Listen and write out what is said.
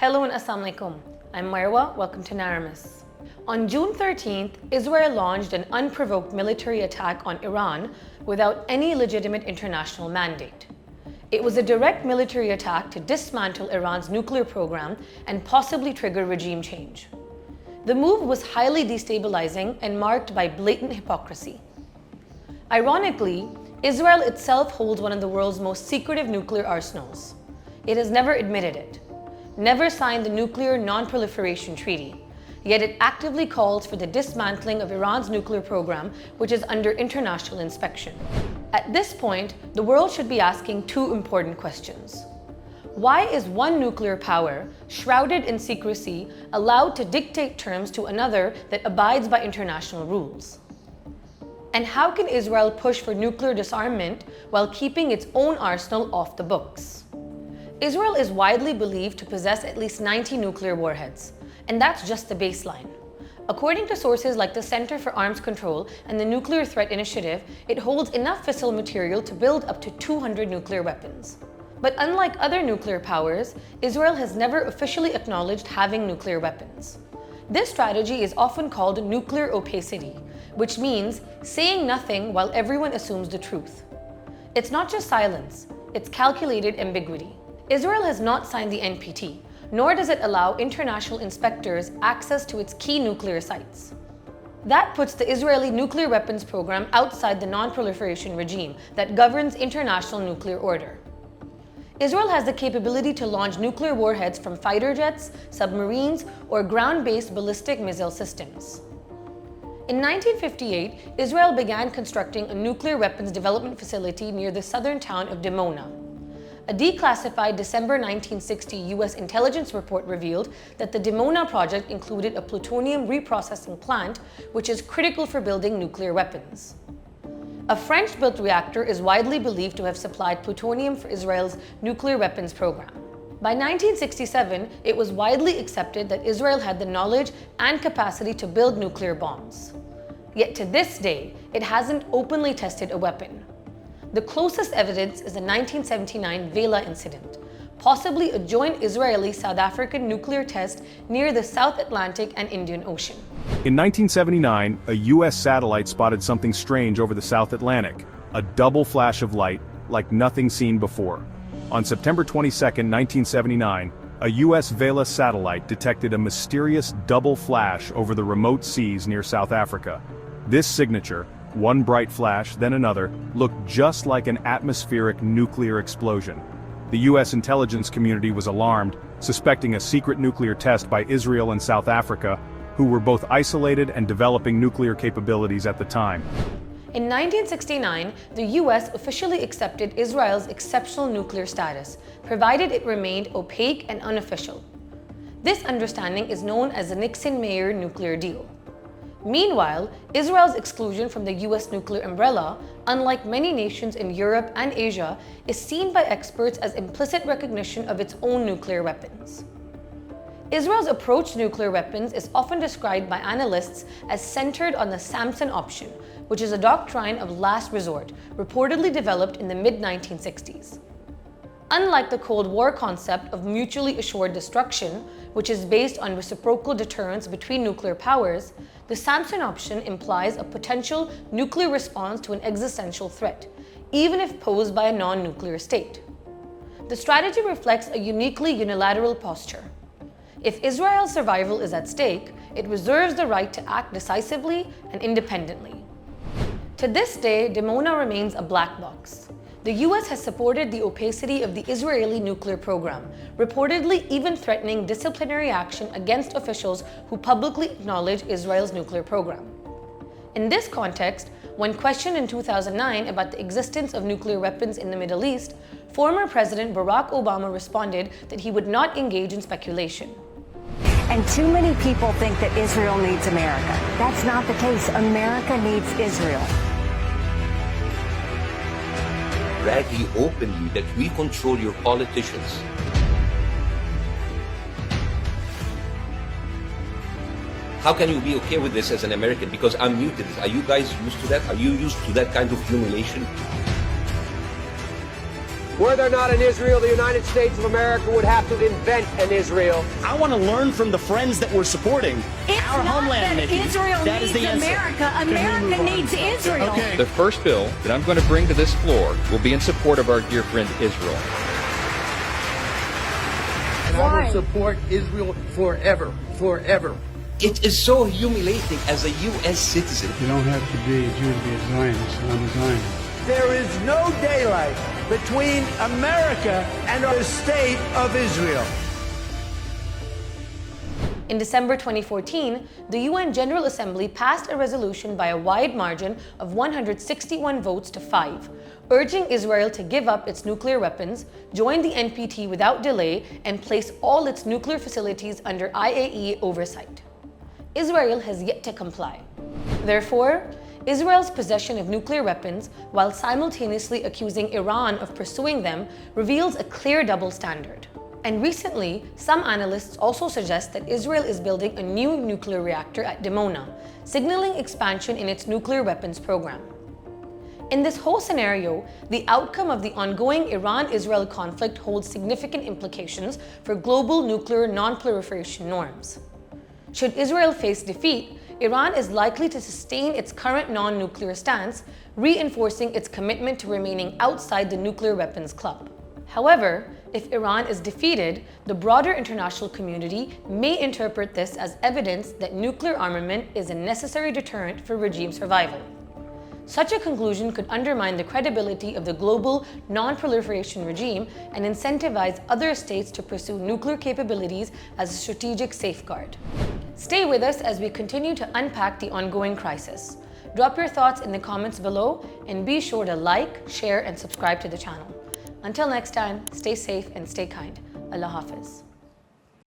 Hello and Assalamu alaikum. I'm Marwa, welcome to Naramis. On June 13th, Israel launched an unprovoked military attack on Iran without any legitimate international mandate. It was a direct military attack to dismantle Iran's nuclear program and possibly trigger regime change. The move was highly destabilizing and marked by blatant hypocrisy. Ironically, Israel itself holds one of the world's most secretive nuclear arsenals. It has never admitted it, never signed the Nuclear Non-Proliferation Treaty, yet it actively calls for the dismantling of Iran's nuclear program, which is under international inspection. At this point, the world should be asking two important questions. Why is one nuclear power, shrouded in secrecy, allowed to dictate terms to another that abides by international rules? And how can Israel push for nuclear disarmament while keeping its own arsenal off the books? Israel is widely believed to possess at least 90 nuclear warheads, and that's just the baseline. According to sources like the Center for Arms Control and the Nuclear Threat Initiative, it holds enough fissile material to build up to 200 nuclear weapons. But unlike other nuclear powers, Israel has never officially acknowledged having nuclear weapons. This strategy is often called nuclear opacity, which means saying nothing while everyone assumes the truth. It's not just silence, it's calculated ambiguity. Israel has not signed the NPT, nor does it allow international inspectors access to its key nuclear sites. That puts the Israeli nuclear weapons program outside the non-proliferation regime that governs international nuclear order. Israel has the capability to launch nuclear warheads from fighter jets, submarines, or ground-based ballistic missile systems. In 1958, Israel began constructing a nuclear weapons development facility near the southern town of Dimona. A declassified December 1960 US intelligence report revealed that the Dimona project included a plutonium reprocessing plant, which is critical for building nuclear weapons. A French-built reactor is widely believed to have supplied plutonium for Israel's nuclear weapons program. By 1967, it was widely accepted that Israel had the knowledge and capacity to build nuclear bombs. Yet to this day, it hasn't openly tested a weapon. The closest evidence is the 1979 Vela incident, possibly a joint Israeli-South African nuclear test near the South Atlantic and Indian Ocean. In 1979, a US satellite spotted something strange over the South Atlantic, a double flash of light, like nothing seen before. On September 22, 1979, a US Vela satellite detected a mysterious double flash over the remote seas near South Africa. This signature, one bright flash, then another, looked just like an atmospheric nuclear explosion. The US intelligence community was alarmed, suspecting a secret nuclear test by Israel and South Africa, who were both isolated and developing nuclear capabilities at the time. In 1969, the US officially accepted Israel's exceptional nuclear status, provided it remained opaque and unofficial. This understanding is known as the Nixon-Mayer nuclear deal. Meanwhile, Israel's exclusion from the US nuclear umbrella, unlike many nations in Europe and Asia, is seen by experts as implicit recognition of its own nuclear weapons. Israel's approach to nuclear weapons is often described by analysts as centered on the Samson option, which is a doctrine of last resort, reportedly developed in the mid-1960s. Unlike the Cold War concept of mutually assured destruction, which is based on reciprocal deterrence between nuclear powers, the Samson option implies a potential nuclear response to an existential threat, even if posed by a non-nuclear state. The strategy reflects a uniquely unilateral posture. If Israel's survival is at stake, it reserves the right to act decisively and independently. To this day, Dimona remains a black box. The US has supported the opacity of the Israeli nuclear program, reportedly even threatening disciplinary action against officials who publicly acknowledge Israel's nuclear program. In this context, when questioned in 2009 about the existence of nuclear weapons in the Middle East, former President Barack Obama responded that he would not engage in speculation. And too many people think that Israel needs America. That's not the case. America needs Israel. Bragging openly that we control your politicians. How can you be okay with this as an American? Because I'm new to this. Are you guys used to that? Are you used to that kind of humiliation? Were there not an Israel, the United States of America would have to invent an Israel. I want to learn from the friends that we're supporting. It's our not homeland, that Nikki. Israel That is needs the answer. America. America needs Israel. Okay. The first bill that I'm going to bring to this floor will be in support of our dear friend Israel. And I will support Israel forever, forever. It is so humiliating as a U.S. citizen. You don't have to be a Jew to be a Zionist. I'm a Zionist. There is no daylight between America and the state of Israel. In December 2014, the UN General Assembly passed a resolution by a wide margin of 161 votes to 5, urging Israel to give up its nuclear weapons, join the NPT without delay, and place all its nuclear facilities under IAEA oversight. Israel has yet to comply. Therefore, Israel's possession of nuclear weapons, while simultaneously accusing Iran of pursuing them, reveals a clear double standard. And recently, some analysts also suggest that Israel is building a new nuclear reactor at Dimona, signaling expansion in its nuclear weapons program. In this whole scenario, the outcome of the ongoing Iran-Israel conflict holds significant implications for global nuclear non-proliferation norms. Should Israel face defeat, Iran is likely to sustain its current non-nuclear stance, reinforcing its commitment to remaining outside the nuclear weapons club. However, if Iran is defeated, the broader international community may interpret this as evidence that nuclear armament is a necessary deterrent for regime survival. Such a conclusion could undermine the credibility of the global non-proliferation regime and incentivize other states to pursue nuclear capabilities as a strategic safeguard. Stay with us as we continue to unpack the ongoing crisis. Drop your thoughts in the comments below and be sure to like, share, and subscribe to the channel. Until next time, stay safe and stay kind. Allah Hafiz.